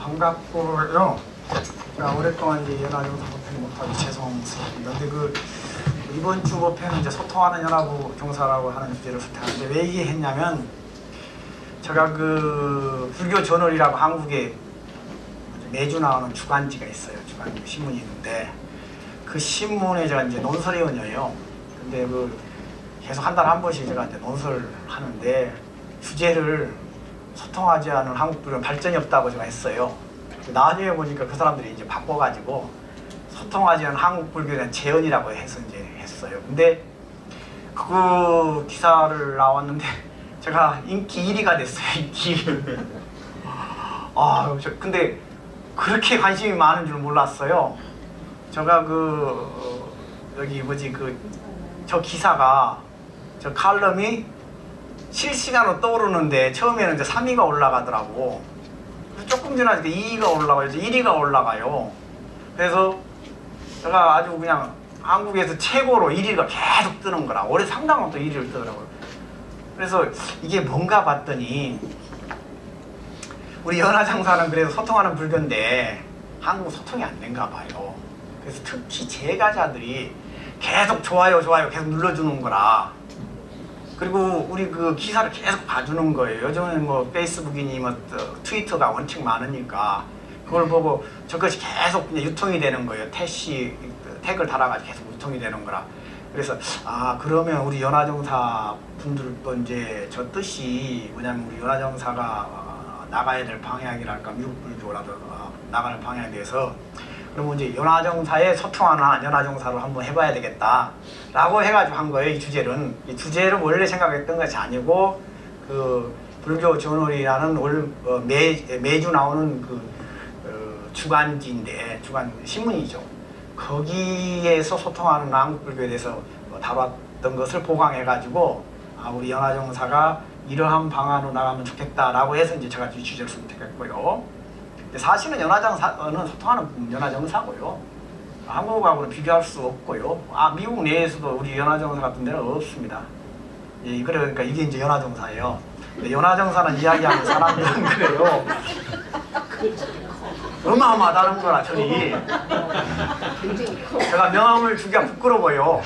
반갑고요. 제가 오랫동안 이제 연합연구 법회를 못하고 죄송스럽습니다. 근데 이번 주 법회는 이제 소통하는 연합부 종사라고 하는 주제를 선택하는데 왜 이게 했냐면 제가 불교 저널이라고 한국에 매주 나오는 주간지가 있어요. 주간 신문이 있는데 그 신문에 제가 이제 논설위원이에요. 근데 계속 한 달에 한 번씩 제가 이제 논설을 하는데 주제를 소통하지 않은 한국 불교는 발전이 없다고 제가 했어요. 나중에 보니까 그 사람들이 이제 바꿔가지고 소통하지 않은 한국 불교에 대한 재현이라고 해서 이제 했어요. 근데 그 기사를 나왔는데 제가 인기 1위가 됐어요. 인기 1위. 근데 그렇게 관심이 많은 줄 몰랐어요. 제가 저 기사가 저 칼럼이 실시간으로 떠오르는데 처음에는 이제 3위가 올라가더라고. 그래서 조금 지나니까 2위가 올라가요. 이제 1위가 올라가요. 그래서 제가 아주 그냥 한국에서 최고로 1위가 계속 뜨는 거라. 올해 상당한 또 1위를 뜨더라고요. 그래서 이게 뭔가 봤더니 우리 연화장사는 그래도 소통하는 불교인데 한국 소통이 안 된가 봐요. 그래서 특히 제가자들이 계속 좋아요 계속 눌러주는 거라. 그리고 우리 그 기사를 계속 봐주는 거예요. 요즘은 뭐 페이스북이니 뭐 트위터가 원칙 많으니까 그걸 보고 저것이 계속 그냥 유통이 되는 거예요. 태그를 달아가지고 계속 유통이 되는 거라. 그래서 그러면 우리 연화정사 분들도 이제 저 뜻이 뭐냐면 우리 연화정사가 나가야 될 방향이랄까 미국 불교라도 나가는 방향에 대해서 그러면 이제 연화정사에 소통하는 연화정사로 한번 해봐야 되겠다 라고 해가지고 한 거예요. 이 주제를 원래 생각했던 것이 아니고 불교 저널이라는 매주 나오는 주간지인데 주간 신문이죠. 거기에서 소통하는 한국 불교에 대해서 다뤘던 것을 보강해가지고 우리 연화정사가 이러한 방안으로 나가면 좋겠다라고 해서 이제 제가 이 주제를 선택했고요. 사실은 연화정사는 소통하는 연화정사고요. 한국하고는 비교할 수 없고요. 미국 내에서도 우리 연화정사 같은 데는 없습니다. 예, 그러니까 이게 이제 연화정사예요. 연화정사는 이야기하는 사람들은 그래요. 어마어마하다는 거라 저리. 제가 명함을 주기가 부끄러워요.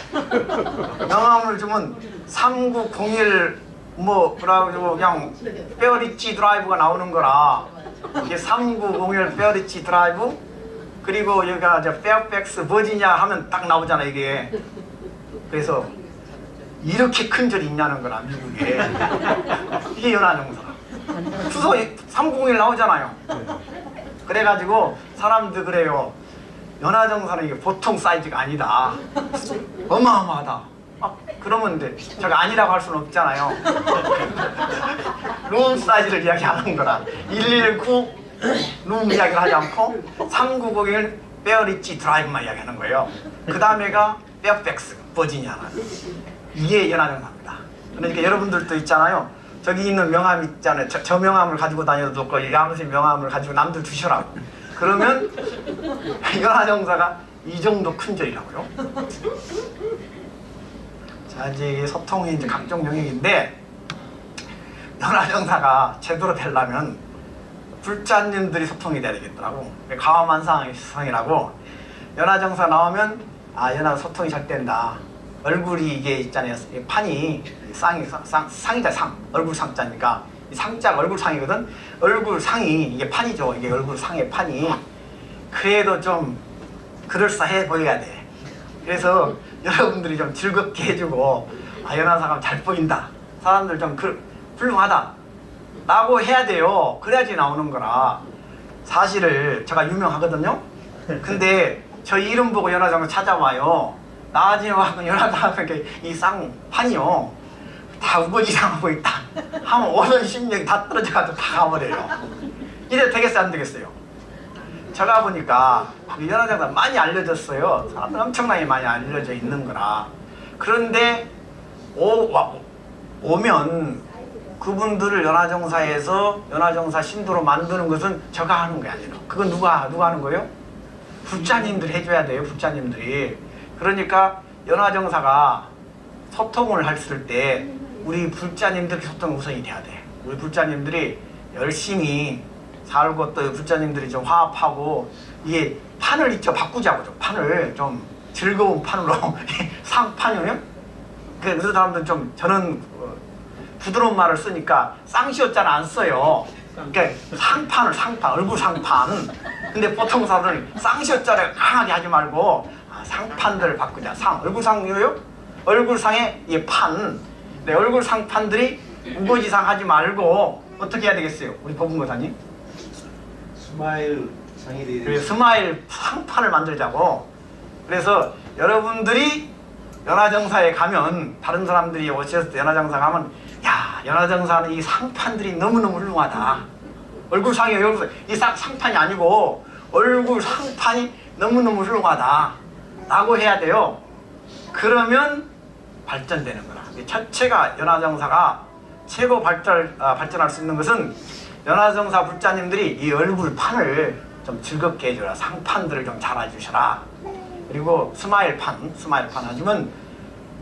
명함을 주면 3901 그래가지고 그냥 페어리치 드라이브가 나오는 거라. 이게 3901 페어리치 드라이브 그리고 여기가 이제 페어팩스 버지니아 하면 딱 나오잖아 이게. 그래서 이렇게 큰 절이 있냐는 거라 미국에. 이게 연화정사. 주소 3901 나오잖아요. 그래가지고 사람들 그래요. 연화정사는 이게 보통 사이즈가 아니다. 어마어마하다. 그러면 이제 제가 아니라고 할 수는 없잖아요. 룸 사이즈를 이야기하는 거라. 119 룸 이야기를 하지 않고 3901 페어리치 드라이브만 이야기하는 거예요. 그 다음에가 페어팩스 버지니아는. 이게 연화정사입니다. 그러니까 여러분들도 있잖아요. 저기 있는 명함 있잖아요. 저 명함을 가지고 다녀도 좋고 이 아무튼 명함을 가지고 남들 주셔라. 그러면 연화정사가 이 정도 큰 절이라고요. 자, 이제 소통이 이제 각종 영역인데 연화정사가 제대로 되려면 불자님들이 소통이 돼야 되겠더라고. 가와만상이라고 연화정사 나오면 연화 소통이 잘 된다. 얼굴이 이게 있잖아요. 판이 상이자 상. 얼굴 상자니까 이 상자가 얼굴 상이거든. 얼굴 상이 이게 판이죠. 이게 얼굴 상의 판이. 그래도 좀 그럴싸해 보여야 돼. 그래서 여러분들이 좀 즐겁게 해주고 연화사가 잘 보인다. 사람들 좀 훌륭하다. 라고 해야 돼요. 그래야지 나오는 거라. 사실을 제가 유명하거든요. 근데 저 이름 보고 연화장을 찾아와요. 나중에 와서 연화장 이 쌍판이요. 다 우거지상하고 있다. 하면 오는 심력이 다 떨어져가지고 다 가버려요. 이래 되겠어요? 안 되겠어요? 제가 보니까 연화장사 많이 알려졌어요. 사람들 엄청나게 많이 알려져 있는 거라. 그런데 오면 그분들을 연화정사에서 연화정사 신도로 만드는 것은 제가 하는 게 아니라 그건 누가 하는 거예요? 불자님들이 해줘야 돼요. 불자님들이. 그러니까 연화정사가 소통을 했을 때 우리 불자님들 소통이 우선이 돼야 돼. 우리 불자님들이 열심히 살고 또 불자님들이 좀 화합하고 이게 판을 있죠. 바꾸자고 좀 판을 좀 즐거운 판으로 상판이요. 그래서 사람들은 좀 저는 부드러운 말을 쓰니까 쌍시옷자는 안 써요. 그러니까 상판 얼굴 상판. 근데 보통 사람들은 쌍시옷자를 강하게 하지 말고 상판들을 바꾸자. 얼굴상이요? 얼굴상에 이 판. 네, 얼굴 상판들이 우거지상 하지 말고 어떻게 해야 되겠어요? 우리 법문고사님? 스마일 상이 되는. 그래서 스마일 상판을 만들자고. 그래서 여러분들이 연화정사에 가면 다른 사람들이 오셨을 때 연화정사 가면 야 연화정사는 이 상판들이 너무너무 훌륭하다. 얼굴상이 이 상판이 아니고 얼굴 상판이 너무너무 훌륭하다 라고 해야 돼요. 그러면 발전되는 거라. 첫째가 연화정사가 최고 발전할 수 있는 것은 연화정사 불자님들이 이 얼굴판을 좀 즐겁게 해줘라. 상판들을 좀 잘 해주셔라. 그리고 스마일판 하시면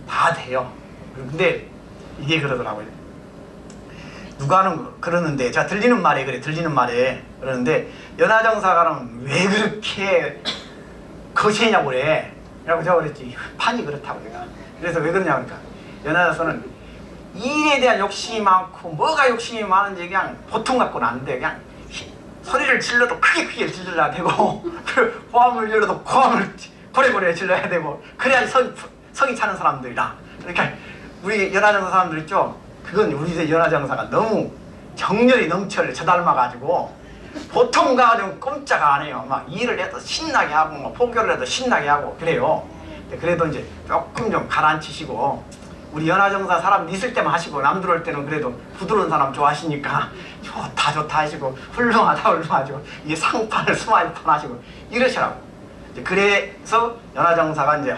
다 돼요. 근데 이게 그러더라고요. 누가는 그러는데 제가 들리는 말에 그러는데 연화정사가는 왜 그렇게 거세냐고 그래. 라고 제가 그랬지. 판이 그렇다고 내가. 그래서 왜 그러냐고 그러니까 연화정사는 일에 대한 욕심이 많고 뭐가 욕심이 많은지 그냥 보통 갖고는 안 돼. 그냥 소리를 질러도 크게 질러야 되고 고함을 질러도 고함을 고래고래 질러야 되고 그래야 성이 차는 사람들이라. 그러니까 우리 연화정사 사람들 있죠. 그건 우리 연화정사가 너무 정열이 넘쳐요. 저 닮아가지고 보통 가가지고 꼼짝 안 해요. 막 일을 해도 신나게 하고 뭐 포교를 해도 신나게 하고 그래요. 그래도 이제 조금 좀 가라앉히시고 우리 연화정사 사람 있을 때만 하시고 남들 올 때는 그래도 부드러운 사람 좋아하시니까 좋다 하시고 훌륭하죠. 이게 상판을 스마일판 하시고 이러시라고. 그래서 연화정사가 이제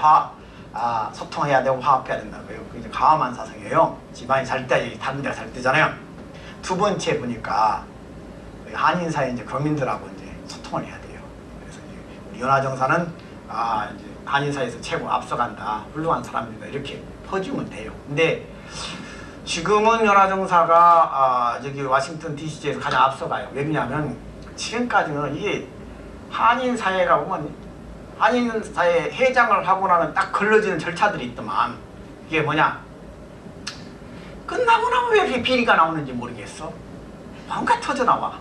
소통해야 되고 화합해야 된다고요. 이제 가화만 사성이에요. 집안이 잘 때 다른 데가 잘 때잖아요. 두 번째 보니까 한인사회 이제 교민들하고 이제 소통을 해야 돼요. 그래서 이제 우리 연화정사는 이제 한인사회에서 최고 앞서간다, 훌륭한 사람이다 이렇게 퍼주면 돼요. 근데 지금은 연화정사가 저기 워싱턴 DC에서 가장 앞서가요. 왜냐하면 지금까지는 이게 한인사회가 보면 한인사회 회장을 하고 나면 딱 걸러지는 절차들이 있더만 이게 뭐냐 끝나고 나면 왜 이렇게 비리가 나오는지 모르겠어. 뭔가 터져나와.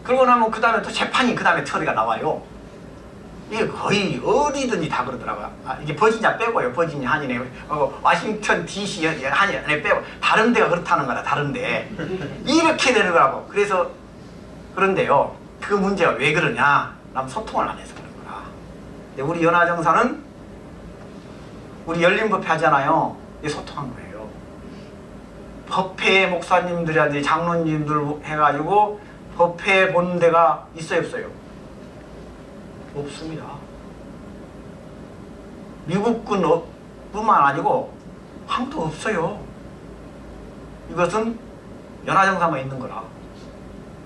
그러고 나면 그 다음에 또 재판이 그 다음에 처리가 나와요. 이게 거의 어디든지 다 그러더라고요. 이게 버지니아 빼고요. 버지니아 한인에 워싱턴 DC 한인에 빼고 다른 데가 그렇다는 거라. 다른 데 이렇게 되는 거라고. 그래서 그런데요. 그 문제가 왜 그러냐? 남 소통을 안 해서 그런 거라. 근데 우리 연화정사는 우리 열린법회 하잖아요. 이게 소통한 거예요. 법회 목사님들이라든지 장로님들 해가지고 법회 보는 데가 있어요, 없어요? 없습니다. 미국은 뿐만 아니고 한국도 없어요. 이것은 연화정사만 있는 거라.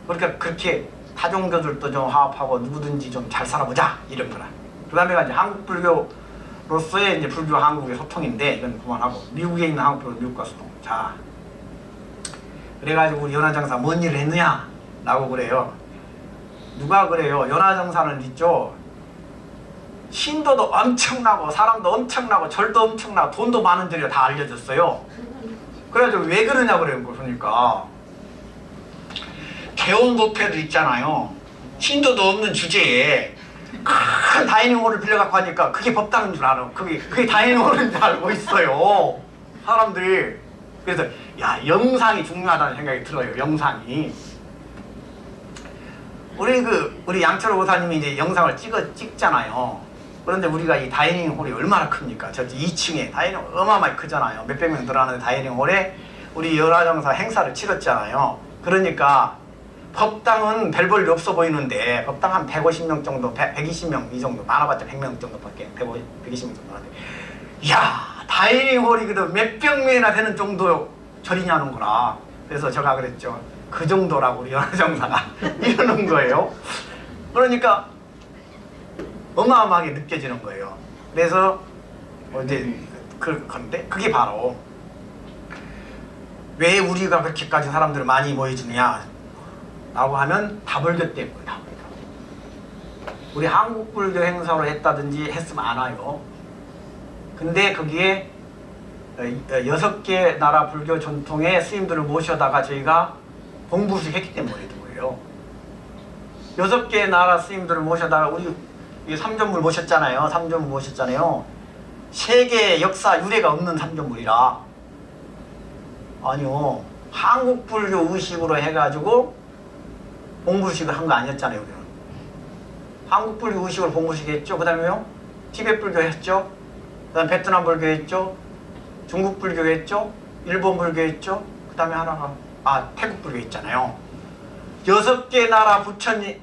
그러니까 그렇게 타종교들도 좀 화합하고 누구든지 좀 잘 살아보자 이런 거라. 그 다음에 이제 한국 불교로서의 이제 불교 한국의 소통인데 이건 그만하고 미국에 있는 한국 불교 미국과 소통. 자, 그래가지고 우리 연화정사 뭔 일을 했느냐? 라고 그래요. 누가 그래요? 연화정사는 있죠. 신도도 엄청나고 사람도 엄청나고 절도 엄청나고 돈도 많은 데를 다 알려줬어요. 그래가지고 왜 그러냐 그래요. 그러니까 개원법회도 있잖아요. 신도도 없는 주제에 큰 다이닝홀을 빌려갖고 하니까 그게 법당인 줄 알아. 그게 다이닝홀인 줄 알고 있어요. 사람들이. 그래서 야 영상이 중요하다는 생각이 들어요. 영상이. 우리 양철호 보사님이 이제 영상을 찍잖아요. 그런데 우리가 이 다이닝홀이 얼마나 큽니까? 저 2층에 다이닝홀 어마어마하게 크잖아요. 몇백 명 들어가는 다이닝홀에 우리 연화정사 행사를 치렀잖아요. 그러니까 법당은 별 볼일 없어 보이는데 법당 한 150명 정도, 120명 이 정도, 많아봤자 100명 정도밖에 120명 정도 하는데 이야 다이닝홀이 그래도 몇백 명이나 되는 정도 절이냐는구나. 그래서 제가 그랬죠. 그 정도라고 우리 연화정사가 이러는 거예요. 그러니까 어마어마하게 느껴지는 거예요. 그래서 이제 그런데 그게 바로 왜 우리가 그렇게까지 사람들을 많이 모여주느냐. 라고 하면 다불교 때문에 다불교. 우리 한국불교 행사로 했다든지 했으면 안 와요. 근데 거기에 6개 나라 불교 전통의 스님들을 모셔다가 저희가 봉부식 했기 때문에 그래요. 6개 나라 스님들을 모셔다가 우리 삼존물 모셨잖아요. 삼존물 모셨잖아요. 세계 역사 유래가 없는 삼존물이라. 아니요. 한국불교 의식으로 해가지고 봉부식을 한 거 아니었잖아요. 우리는. 한국불교 의식으로 봉부식 했죠. 그 다음에요. 티베트불교 했죠. 그 다음 베트남 불교 했죠. 중국 불교 했죠. 일본 불교 했죠. 그 다음에 하나가 태국 불교 있잖아요. 6개 나라 부처님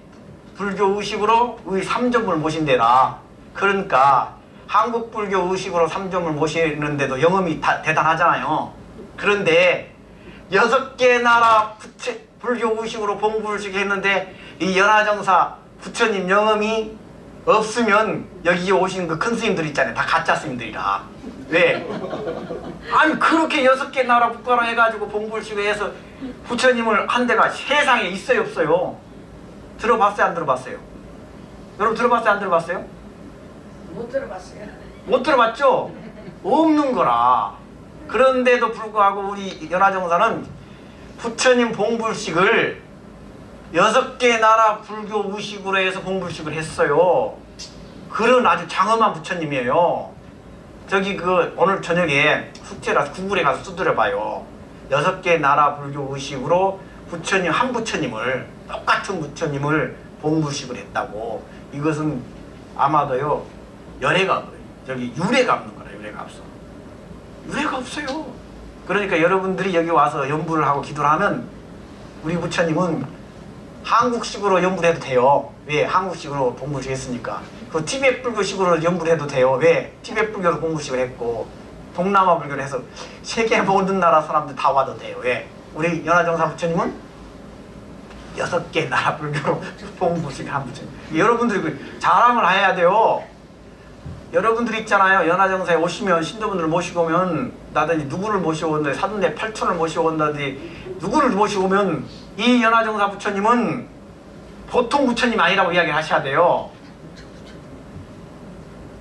불교 의식으로 의 삼존물 모신대라. 그러니까 한국 불교 의식으로 삼존물 모시는데도 영험이 대단하잖아요. 그런데 6개 나라 불교 의식으로 봉부식 했는데 이 연화정사 부처님 영험이 없으면 여기 오신 그 큰 스님들 있잖아요. 다 가짜 스님들이라. 왜? 아니 그렇게 6개 나라 국가로 해가지고 봉불식을 해서 부처님을 한 데가 세상에 있어요 없어요? 들어봤어요 안 들어봤어요? 여러분 들어봤어요 안 들어봤어요? 못 들어봤어요. 못 들어봤죠? 없는 거라. 그런데도 불구하고 우리 연화정사는 부처님 봉불식을 6개 나라 불교 의식으로 해서 봉불식을 했어요. 그런 아주 장엄한 부처님이에요. 저기 오늘 저녁에 숙제라서 구글에 가서 두드려봐요. 6개 나라 불교 의식으로 부처님 한 부처님을 똑같은 부처님을 봉불식을 했다고. 이것은 아마도요 열애가 저기 유래가 없는 거라. 유래가 없어. 유래가 없어요. 그러니까 여러분들이 여기 와서 연부를 하고 기도를 하면 우리 부처님은 한국식으로 연부를 해도 돼요. 왜? 한국식으로 봉불식 했으니까. 그 티베트 불교식으로 연부를 해도 돼요. 왜? 티베트 불교로 봉불식을 했고 동남아 불교를 해서 세계 모든 나라 사람들 다 와도 돼요. 왜? 우리 연화정사 부처님은 6개 나라 불교로 봉불식을 한 부처님. 여러분들이 자랑을 해야 돼요. 여러분들이 있잖아요. 연화정사에 오시면 신도분들을 모시고 오면 나든지 누구를 모시고 온다든지 사돈네 팔촌을 모시고 온다든지 누구를 모시고 오면 이 연화정사 부처님은 보통 부처님 아니라고 이야기를 하셔야 돼요.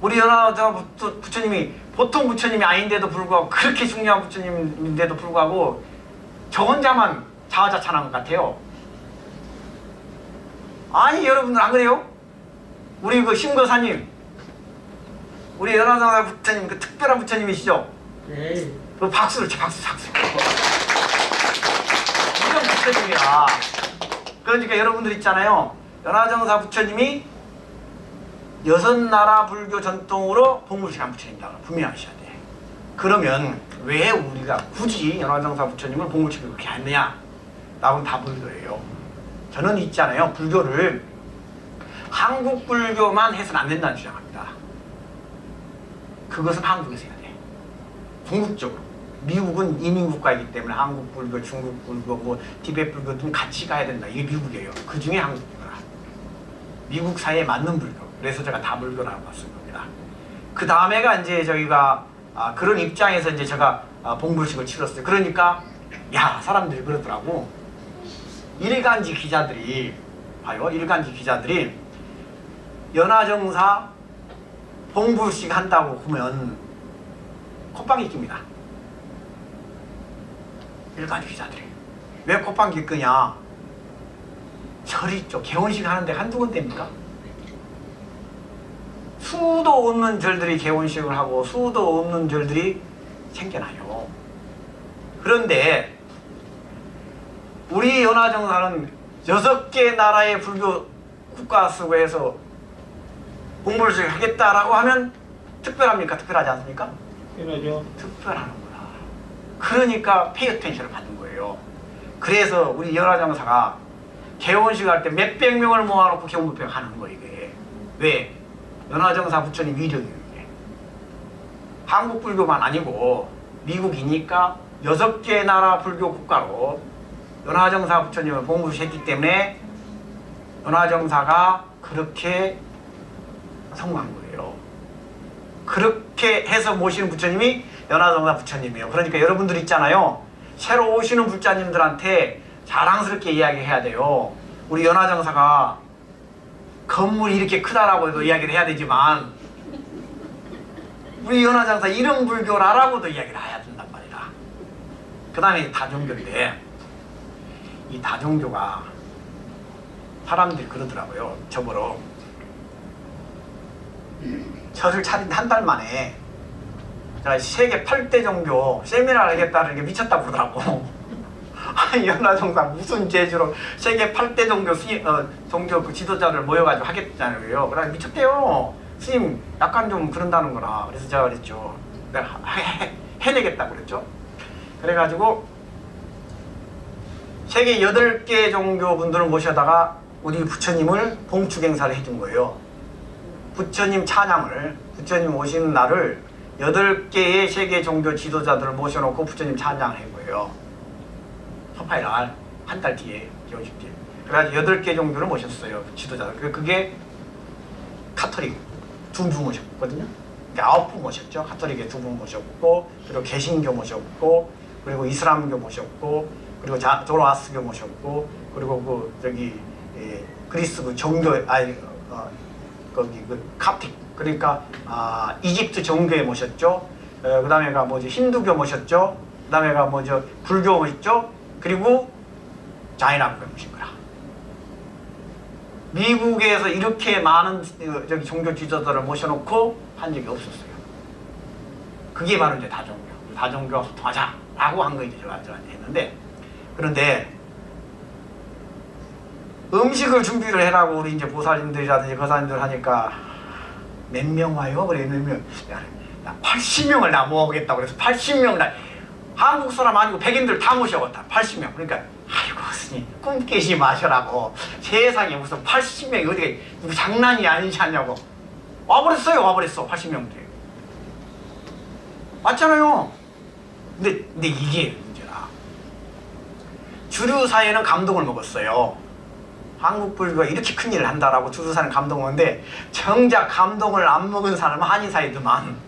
우리 연화정사 부처님이 보통 부처님이 아닌데도 불구하고 그렇게 중요한 부처님인데도 불구하고 저 혼자만 자화자찬한 것 같아요. 아니 여러분들 안 그래요? 우리 심거사님 우리 연화정사 부처님 그 특별한 부처님이시죠? 네. 그 박수를 쳐 박수. 이런 부처님이야. 그러니까 여러분들 있잖아요. 연화정사 부처님이 6나라 불교 전통으로 봉불식 한 부처님이다. 분명히 하셔야 돼. 그러면 왜 우리가 굳이 연화정사 부처님을 봉불식을 그렇게 했느냐? 라고는 다 불교예요. 저는 있잖아요. 불교를 한국 불교만 해서는 안 된다는 주장합니다. 그것은 한국에서 해야 돼. 궁극적으로. 미국은 이민국가이기 때문에 한국 불교, 중국 불교, 티베트 불교 등 같이 가야 된다. 이게 미국이에요. 그 중에 한국 불교라. 미국 사회에 맞는 불교. 그래서 제가 다불교라고 봤을 겁니다. 그 다음에가 이제 저희가 그런 입장에서 이제 제가 봉불식을 치렀어요. 그러니까 사람들이 그러더라고. 일간지 기자들이 봐요. 일간지 기자들이 연화정사 봉불식 한다고 보면 콧방귀 낍니다. 일간지 기자들이. 왜 콧방귀 끄냐? 절이 있죠. 개원식 하는데 한두 군데입니까? 수도 없는 절들이 개원식을 하고 수도 없는 절들이 생겨나요. 그런데 우리 연화정사는 6개 나라의 불교 국가 쓰고 해서 봉불식을 하겠다라고 하면 특별합니까? 특별하지 않습니까? 특별하죠. 특별하는구나. 그러니까 페이어텐션을 받는 거예요. 그래서 우리 연화정사가 개원식 할 때 몇백 명을 모아놓고 개원불평 하는 거예요. 이게. 왜? 연화정사 부처님 위력이에요. 이게. 한국 불교만 아니고 미국이니까 6개 나라 불교 국가로 연화정사 부처님을 봉부했기 때문에 연화정사가 그렇게 성공한 거예요. 그렇게 해서 모시는 부처님이 연화정사 부처님이에요. 그러니까 여러분들 있잖아요. 새로 오시는 불자님들한테 자랑스럽게 이야기해야 돼요. 우리 연화정사가 건물이 이렇게 크다라고도 이야기를 해야 되지만 우리 연화정사 이런 불교라라고도 이야기를 해야 된단 말이다. 그 다음에 다종교인데 이 다종교가 사람들이 그러더라고요. 저보러 절을 차린 한 달 만에 제가 세계 8대 종교 세미나를 하겠다는 게 미쳤다고 그러더라고. 아니 연화정사 무슨 재주로 세계 8대 종교 종교 그 지도자를 모여가지고 하겠다는 그래 미쳤대요. 스님 약간 좀 그런다는 거라. 그래서 제가 그랬죠. 내가 해내겠다고 그랬죠. 그래가지고 세계 8개 종교 분들을 모셔다가 우리 부처님을 봉축 행사를 해준 거예요. 부처님 찬양을 부처님 오시는 날을 8개의 세계 종교 지도자들을 모셔놓고 부처님 찬양을 한 거예요. 화파일날 한 달 뒤에 기원식 뒤에. 그래가지고 8개 종교를 모셨어요. 지도자들. 그게 카톨릭 2분 모셨거든요. 9분 모셨죠. 카톨릭에 2분 모셨고, 그리고 개신교 모셨고, 그리고 이슬람교 모셨고, 그리고 조로아스교 모셨고, 그리고 그 저기 그리스 그 종교 거기 그 카틱 그러니까 이집트 종교에 모셨죠. 그 다음에가 뭐지 힌두교 모셨죠. 그 다음에가 뭐죠 불교 모셨죠. 그리고 자이나교에 모신 거라. 미국에서 이렇게 많은 저기 종교 지도자들을 모셔놓고 한 적이 없었어요. 그게 바로 이제 다종교. 다종교와 소통하자라고 한 거 이제 제가 했는데, 그런데 음식을 준비를 해라고 우리 이제 보살님들이라든지 거사님들 하니까 몇 명 와요? 그래 몇 명? 야 80명을 나 모으겠다고 그래서 80명 나 한국 사람 아니고 백인들 다 모셔왔다. 80명. 그러니까 아이고 스님 꿈 깨지 마셔라고. 세상에 무슨 80명이 어디가 누구 장난이 아니지 않냐고. 와버렸어요. 와버렸어. 80명들이. 맞잖아요. 근데 이게 문제라. 주류 사회는 감동을 먹었어요. 한국 불교가 이렇게 큰일을 한다라고 주류 사회는 감동을 먹는데 정작 감동을 안 먹은 사람은 한인 사회더만.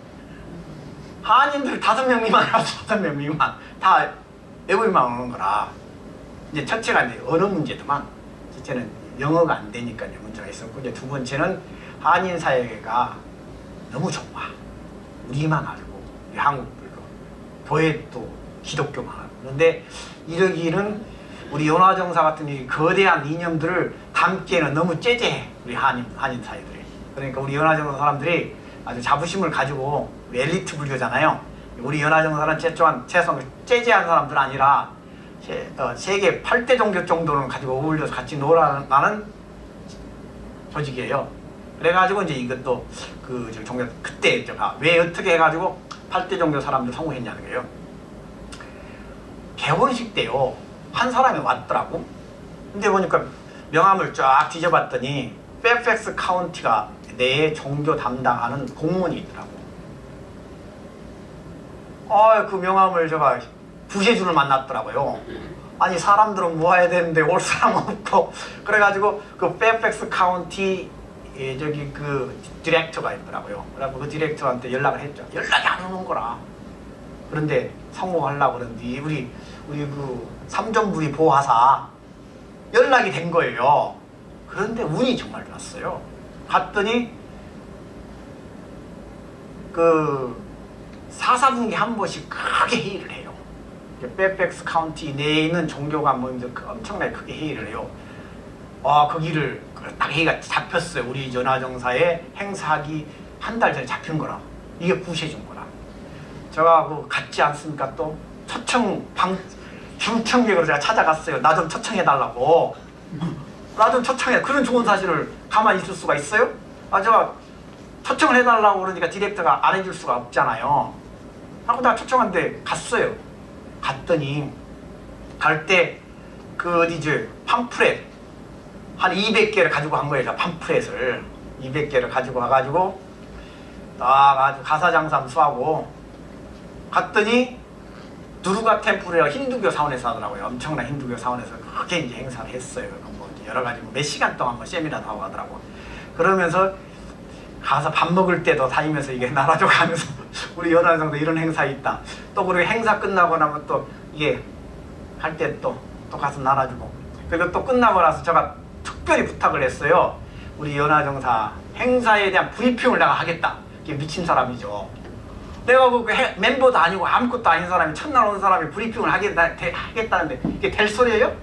한인들 5명 미만이라서 5명 미만 다 외국인만 오는 거라. 이제 첫째가 이제 언어 문제더만. 첫째는 영어가 안 되니까 이제 문제가 있었고, 이제 두 번째는 한인 사회가 너무 좁아. 우리만 알고 우리 한국 불교 교회도 기독교만 알고. 그런데 이러기는 우리 연화정사 같은 이 거대한 이념들을 담기에는 너무 째재해. 우리 한인 사회들이. 그러니까 우리 연화정사 사람들이 아주 자부심을 가지고 엘리트 불교잖아요. 우리 연화정사는 최소한 째재한 사람들 아니라 세계 8대 종교 정도는 가지고 어울려서 같이 놀아나는 조직이에요. 그래가지고 이제 이것도 그 종교 그때 제가 왜 어떻게 해가지고 8대 종교 사람들 성공했냐는 거예요. 개원식 때요. 한 사람이 왔더라고. 근데 보니까 명함을 쫙 뒤져봤더니 페어팩스 카운티가 내 종교 담당하는 공무원이 있더라고. 그 명함을 제가 부세주를 만났더라고요. 아니 사람들은 모아야 되는데 올 사람 없고. 그래가지고 그 페어팩스 카운티 저기 그 디렉터가 있더라고요. 그래서 그 디렉터한테 연락을 했죠. 연락이 안 오는 거라. 그런데 성공하려고 그러는데 우리 그 삼전부리 보화사 연락이 된 거예요. 그런데 운이 정말 좋았어요. 갔더니 그 4사분기 한 번씩 크게 회의를 해요. 페어팩스 카운티 내에 있는 종교가 모임들 엄청나게 크게 회의를 해요. 거기를 딱 회의가 잡혔어요. 우리 연화정사의 행사하기 한 달 전에 잡힌 거라. 이게 구세준 거라. 제가 그 갔지 않습니까? 또 중청객으로 제가 찾아갔어요. 나 좀 초청해달라고. 나 좀 초청해. 그런 좋은 사실을 가만히 있을 수가 있어요? 제가 초청을 해달라고 그러니까 디렉터가 안 해줄 수가 없잖아요. 하고 나 초청한데 갔어요. 갔더니 갈 때 그 어디지 팜프렛 한 200개를 가지고 간 거예요. 팜프렛을 200개를 가지고 와가지고 아주 가사장삼 수하고 갔더니 누르가 템플이라고 힌두교 사원에서 하더라고요. 엄청난 힌두교 사원에서 크게 이제 행사를 했어요. 뭐 여러 가지 몇 시간 동안 뭐 세미나도 하고 하더라고. 그러면서 가서 밥 먹을 때도 다니면서 이게 나라조 가면서 우리 연화정도 이런 행사 있다. 또 그리고 행사 끝나고 나면 또 이게 할 때 또 가서 나눠주고. 그리고 또 끝나고 나서 제가 특별히 부탁을 했어요. 우리 연화정사 행사에 대한 브리핑을 내가 하겠다. 이게 미친 사람이죠. 내가 그 멤버도 아니고 아무것도 아닌 사람이 첫날 온 사람이 브리핑을 하겠다는데 이게 될 소리예요?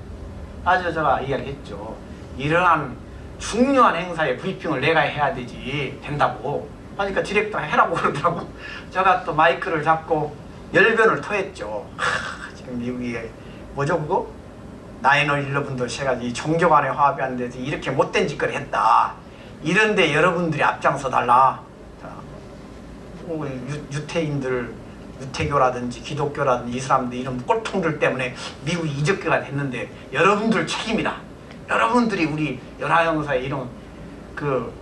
아주 제가 이야기했죠. 이러한 중요한 행사에 브리핑을 내가 해야 되지 된다고 하니까 디렉터가 해라고 그러더라고. 제가 또 마이크를 잡고 열변을 토했죠. 지금 미국이 뭐죠 그거? 9/11도 해가지고 이 종교 간의 화합이 안 돼서 이렇게 못된 짓거리 했다. 이런데 여러분들이 앞장서 달라. 유태인들, 유태교라든지 기독교라든지 이슬람들 이런 꼴통들 때문에 미국이 이적교가 됐는데 여러분들 책임이다. 여러분들이 우리 연화영사의 이런 그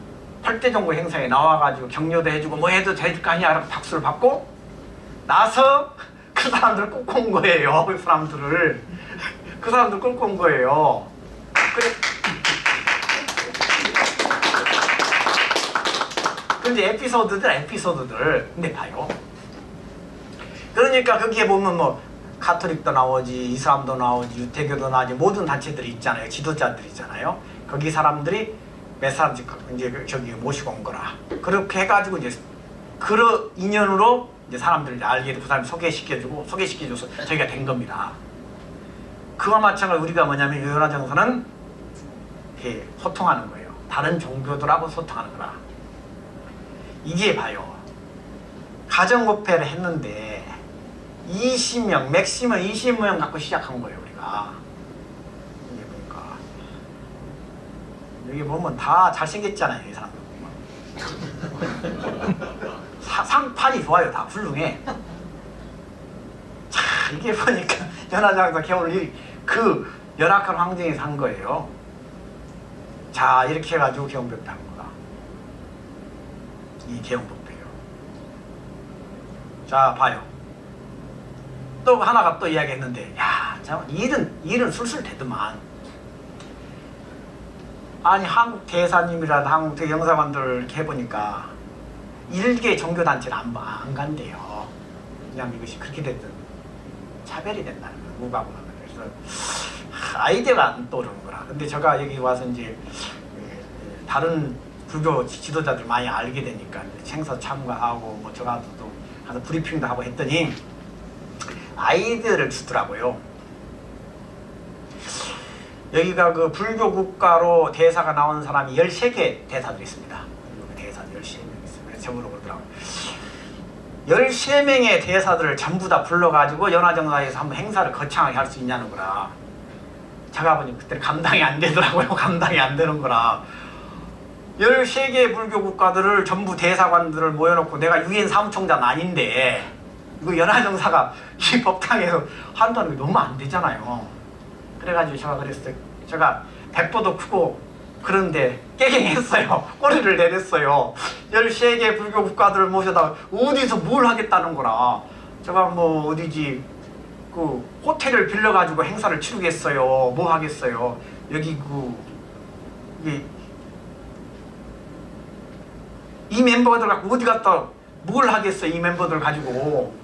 팔대정부 행사에 나와가지고 격려도 해주고 뭐 해도 될 거 아니야 라고 박수를 받고 나서 그 사람들을 끌고 온 거예요. 그 사람들 끌고 온 거예요. 그래. 근데 에피소드들. 근데 봐요. 그러니까 거기에 보면 뭐 가톨릭도 나오지, 이슬람도 나오지, 유태교도 나오지, 모든 단체들이 있잖아요. 지도자들이 있잖아요. 거기 사람들이 몇 사람씩 이제 저기 모시고 온 거라. 그렇게 해가지고 이제 그런 인연으로 이제 사람들을 알게 되고 그 사람 소개시켜줘서 저희가 된 겁니다. 그와 마찬가지로 우리가 뭐냐면 연화정사는 이렇게 소통하는 거예요. 다른 종교들하고 소통하는 거라. 이게 봐요. 가정법회를 했는데 20명, 맥시멈 20명 갖고 시작한 거예요, 우리가. 여기 보니까. 여기 보면 다 잘생겼잖아요, 이 사람들 보면. 상판이 좋아요, 다 훌륭해. 자, 이게 보니까 연화장사 겨울 그 열악한 환경에서 한 거예요. 자, 이렇게 해가지고 개헌법회 한 거다. 이 개헌법회요. 자, 봐요. 또 하나가 또 이야기했는데, 야, 참 일은 술술 되더만. 아니 한국 대사님이라든 한국 대영사관들 이렇게 해보니까 일개 종교단체는 안 간대요. 그냥 이것이 그렇게 됐든 차별이 된다는 거예요. 무방하면. 그래서 아이디어가 안 떠오르는 거라. 근데 제가 여기 와서 이제 다른 불교 지도자들 많이 알게 되니까 행사 참가하고 뭐 저가도 가서 브리핑도 하고 했더니 아이디어를 주더라고요. 여기가 그 불교 국가로 대사가 나온 사람이 13개 대사들이 있습니다. 대사 13명 있습니다. 저으로 그러더라고요. 13명의 대사들을 전부 다 불러가지고 연화정사에서 한번 행사를 거창하게 할 수 있냐는 거라. 제가 보니 그때 감당이 안 되더라고요. 감당이 안 되는 거라. 13개의 불교 국가들을 전부 대사관들을 모여놓고 내가 유엔 사무총장은 아닌데 이거 연화정사가 이 법당에서 한다는 게 너무 안 되잖아요. 그래가지고 제가 그랬어요. 제가 백보도 크고 그런데 깨갱했어요. 꼬리를 내렸어요. 13개 불교 국가들을 모셔다 어디서 뭘 하겠다는 거라. 제가 뭐 어디지 그 호텔을 빌려가지고 행사를 치르겠어요. 뭐 하겠어요. 여기 이 멤버들 갖고 어디 갔다 뭘 하겠어요. 이 멤버들 가지고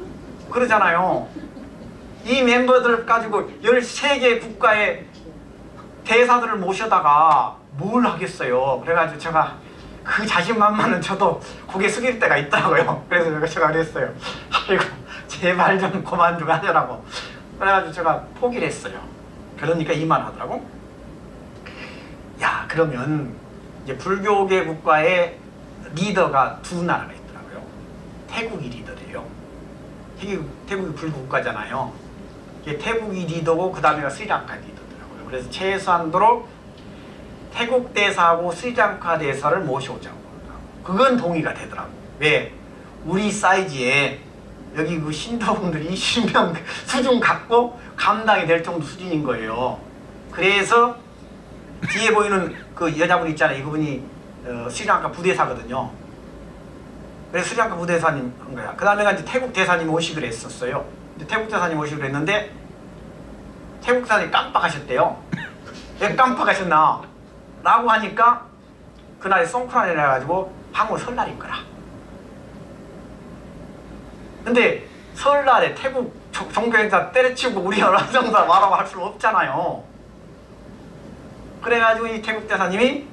그러잖아요. 이 멤버들 가지고 13개 국가의 대사들을 모셔다가 뭘 하겠어요. 그래가지고 제가 그 자신만만은 저도 고개 숙일 때가 있더라고요. 그래서 제가 그랬어요. 아이고 제발 좀 그만 좀 하자라고. 그래가지고 제가 포기를 했어요. 그러니까 이만하더라고. 야, 그러면 이제 불교계 국가의 리더가 두 나라가 있더라고요. 태국이 리더래요. 태국이 불국가잖아요. 태국이 리더고 그 다음에가 스리랑카 리더더라고요. 그래서 최소한도로 태국 대사하고 스리랑카 대사를 모셔오자고. 그건 동의가 되더라고. 왜? 우리 사이즈에 여기 그 신도분들이 20명 수준 갖고 감당이 될 정도 수준인 거예요. 그래서 뒤에 보이는 그 여자분 있잖아요. 이분이 스리랑카 부대사거든요. 그래서 스리랑카 부대사님 한 거야. 그 다음에 이제 태국 대사님 오시기로 했었어요. 근데 태국 대사님 오시기로 했는데 태국 대사님이 깜빡하셨대요. 왜 깜빡하셨나? 라고 하니까 그날이 송크란이라 해가지고 한국 설날인 거라. 근데 설날에 태국 종교행사 때려치우고 우리 연화정사 와라고 할 수는 없잖아요. 그래가지고 이 태국 대사님이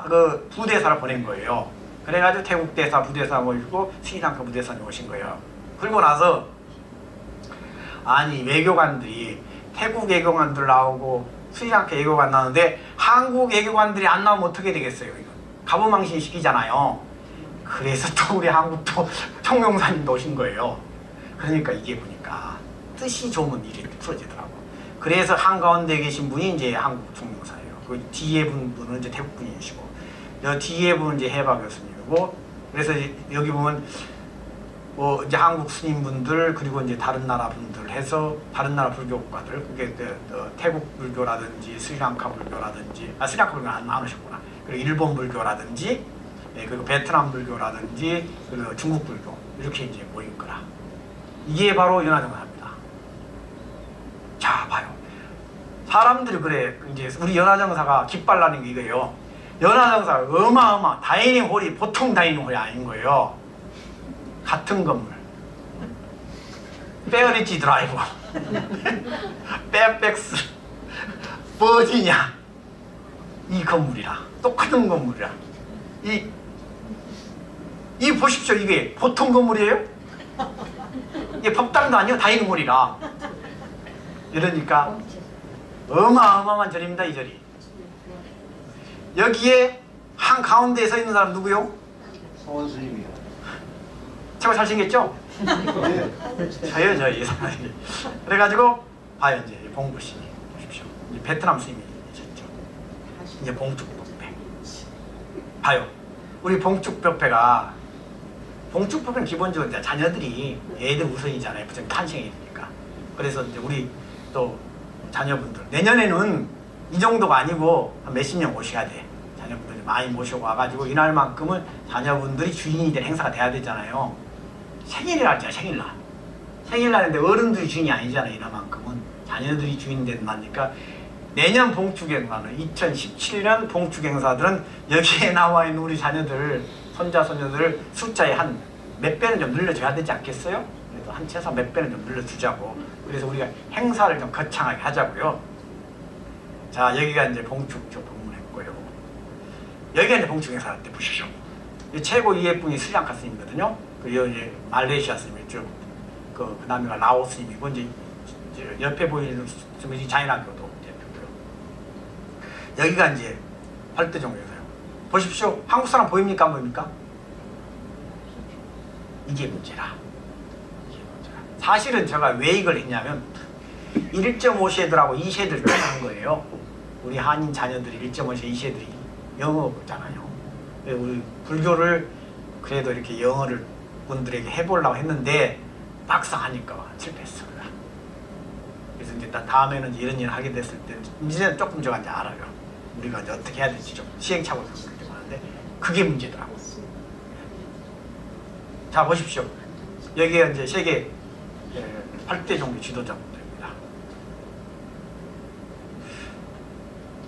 그 부대사를 보낸 거예요. 그래가지고 태국 대사, 부대사 모시고 스리랑카 부대사님 오신 거예요. 그리고 나서 아니 외교관들이 태국 외교관들 나오고 스리랑카 외교관 나오는데 한국 외교관들이 안 나오면 어떻게 되겠어요? 이거 가부망신 시키잖아요. 그래서 또 우리 한국도 총영사님도 오신 거예요. 그러니까 이게 보니까 뜻이 좋으면 일이 풀어지더라고. 그래서 한가운데 계신 분이 이제 한국 총영사예요. 그 뒤에 분은 이제 태국 분이시고, 저 뒤에 분은 이제 해바 교수님이고, 그래서 여기 보면 뭐 이제 한국 스님분들 그리고 이제 다른 나라 분들 해서 다른 나라 불교 국가들, 그게 태국 불교라든지 스리랑카 불교라든지, 스리랑카 불교는 안 오셨구나. 그리고 일본 불교라든지, 그리고 베트남 불교라든지, 그리고 중국 불교 이렇게 이제 모인 거라. 이게 바로 연화정사입니다. 자, 봐요. 사람들이 그래 이제 우리 연화정사가 깃발나는 게 이거예요. 연화정사가 어마어마 다이닝 홀이 보통 다이닝 홀이 아닌 거예요. 같은 건물, 페어리지 드라이브, 페어팩스, 버지냐, 이 건물이라 똑같은 건물이라. 이 보십시오. 이게 보통 건물이에요? 이게 법당도 아니요, 다이닝홀이라. 이러니까 어마어마한 절입니다. 이 절이. 여기에 한 가운데에 서 있는 사람 누구요? 성원 스님이요. 제가 잘생겼죠? 네. 저요 이 사람이. 그래가지고 봐요. 이제 봉부스님 보십시오. 이제 베트남 스님이셨죠. 이제 봉축법회. 봐요. 우리 봉축법회가, 봉축법회는 기본적으로 이제 자녀들이 애들 우선이잖아요. 부처님 탄생이 되니까. 그래서 이제 우리 또 자녀분들 내년에는 이 정도가 아니고 한 몇십 년 모셔야 돼. 자녀분들 많이 모시고 와가지고 이날만큼은 자녀분들이 주인이 될 행사가 돼야 되잖아요. 생일이랄지야, 생일날. 생일날인데 어른들이 주인이 아니잖아요. 이날만큼은 자녀들이 주인 되는 날이니까 내년 봉축행사는 2017년 봉축행사들은 여기에 나와 있는 우리 자녀들, 손자, 손녀들 숫자에 한 몇 배는 좀 늘려줘야 되지 않겠어요? 그래도 한 최소 몇 배는 좀 늘려주자고. 그래서 우리가 행사를 좀 거창하게 하자고요. 자, 여기가 이제 봉축 저 방문했고요. 여기가 이제 봉축행사 할 때 보십시오. 최고 위에 분이 스리랑카 스님이거든요. 그리고 이제 말레이시아 스님이 쭉, 그 다음에가 라오 스님이고, 이제 옆에 보이는 스님이 자이나교도 대표고요. 여기가 이제 활대종교사요. 보십시오. 한국 사람 보입니까? 안 보입니까? 이게 문제라. 이게 문제라. 사실은 제가 왜 이걸 했냐면 1.5세들하고 2세들 떠난 거예요. 우리 한인 자녀들이 1.5세, 2세들이 영어잖아요. 우리 불교를 그래도 이렇게 영어를 분들에게 해보려고 했는데 막상 하니까 실패했어요. 그래서 이제 다음에는 이런 일을 하게 됐을 때 이제는 조금 제가 이제 알아요. 우리가 이제 어떻게 해야 될지 좀 시행착오를 좀 하는데 그게 문제더라고요. 자, 보십시오. 여기가 이제 세계 8대 종교 지도자분들입니다.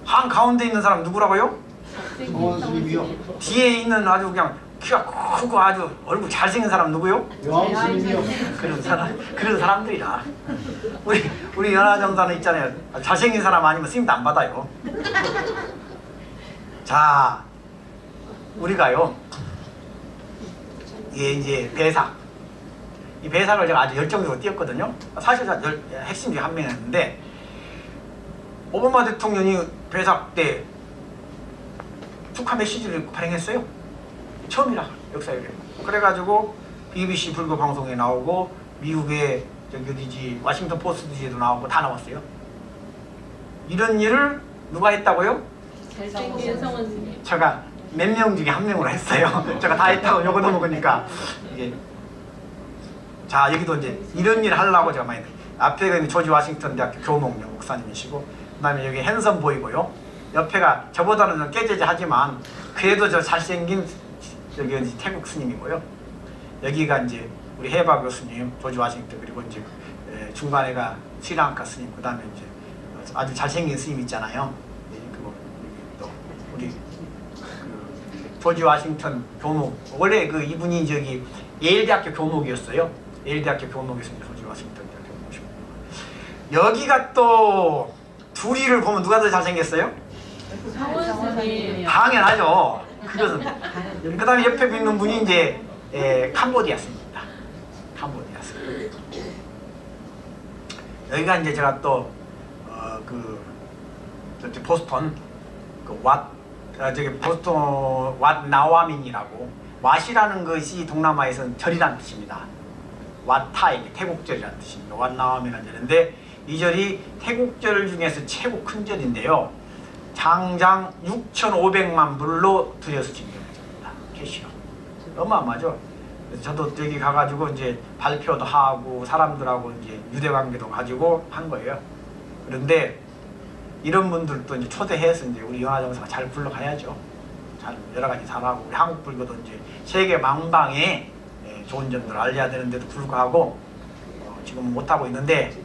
한 가운데 있는 사람 누구라고요? 성원 스님이요. 뒤에 있는 아주 그냥 키가 크고 아주 얼굴 잘생긴 사람 누구요? 여왕 스님이요. 그런 사람들이라. 우리 연화정사는 있잖아요. 잘생긴 사람 아니면 스님도 안 받아요. 자, 우리가요. 이게 이제 배삭. 이 배삭을 제가 아주 열정적으로 띄웠거든요. 사실 핵심 중에 한 명이었는데 오바마 대통령이 배삭 때 축하 메시지를 발행했어요. 처음이라 역사에. 그래가지고 BBC 불교 방송에 나오고 미국의 저기 어디지 워싱턴 포스트지에도 나오고 다 나왔어요. 이런 일을 누가 했다고요? 잘생긴 성원 스님. 제가 몇 명 중에 한 명으로 했어요. 제가 다 했다고 요거도 먹으니까 이게. 자, 여기도 이제 이런 일 하려고 제가 많이 앞에가 조지 워싱턴 대학교 교목령 목사님이시고 그다음에 여기 핸섬 보이고요. 옆에가 저보다는 좀 깨재재하지만 그래도 저 잘생긴 여기 어디 태국 스님이고요. 여기가 이제 우리 해바 교수님, 조지 워싱턴, 그리고 이제 중간에가 스리랑카 스님, 그다음에 이제 아주 잘생긴 스님 있잖아요. 그리고 또 우리 그 조지 워싱턴 교목, 원래 그 이분이 저기 예일대학교 교목이었어요. 예일대학교 교목이었습니다. 조지 워싱턴 대학교 교목이시고. 여기가 또 둘이를 보면 누가 더 잘생겼어요? 상원 스님. 당연하죠. 그것은. 그 다음에 옆에 있는 분이 이제 캄보디아스입니다. 캄보디아스. 여기가 이제 제가 또 저기 보스턴 저기 보스턴 왓 나와민이라고, 왓이라는 것이 동남아에서는 절이라는 뜻입니다. 왓타이 태국절이라는 뜻입니다. 왓 나와민이라는 절인데 이 절이 태국절 중에서 최고 큰 절인데요. 장장 6,500만 불로 들여서 짓는 절입니다. 캐시로. 어마어마하죠. 그래서 저도 여기 가가지고 이제 발표도 하고 사람들하고 이제 유대관계도 가지고 한 거예요. 그런데 이런 분들도 이제 초대해서 이제 우리 연화정사가 잘 굴러가야죠. 잘 여러 가지 잘하고 우리 한국 불교도 이제 세계 망방에 좋은 점들을 알려야 되는데도 불구하고 지금 못 하고 있는데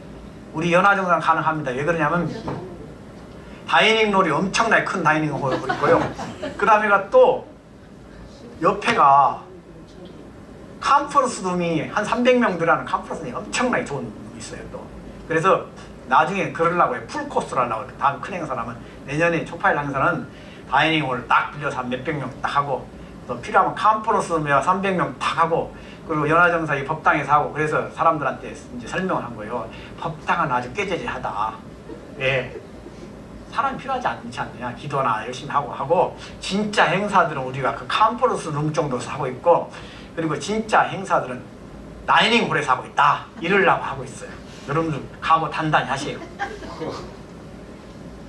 우리 연화정사는 가능합니다. 왜 그러냐면 다이닝 홀이 엄청나게 큰 다이닝 홀을 있고요. 그 다음에가 또 옆에가 컨퍼런스 룸이 한 300명 들어가는 컨퍼런스 룸이 엄청나게 좋은 룸이 있어요. 또 그래서 나중에 그러려고 해요. 풀코스를 하려고 해요. 다음 큰 행사라면 내년에 초파일 행사는 다이닝홀을 딱 빌려서 한 몇백 명 딱 하고 또 필요하면 컨퍼런스 룸에 300명 딱 하고 그리고 연화정사 이 법당에서 하고 그래서 사람들한테 이제 설명을 한 거예요. 법당은 아주 깨재재하다. 예. 사람이 필요하지 않지 않느냐. 기도나 열심히 하고 진짜 행사들은 우리가 그 컨퍼런스 룸 정도에서 하고 있고 그리고 진짜 행사들은 다이닝홀에서 하고 있다. 이러려고 하고 있어요. 여러분들 각오 단단히 하세요.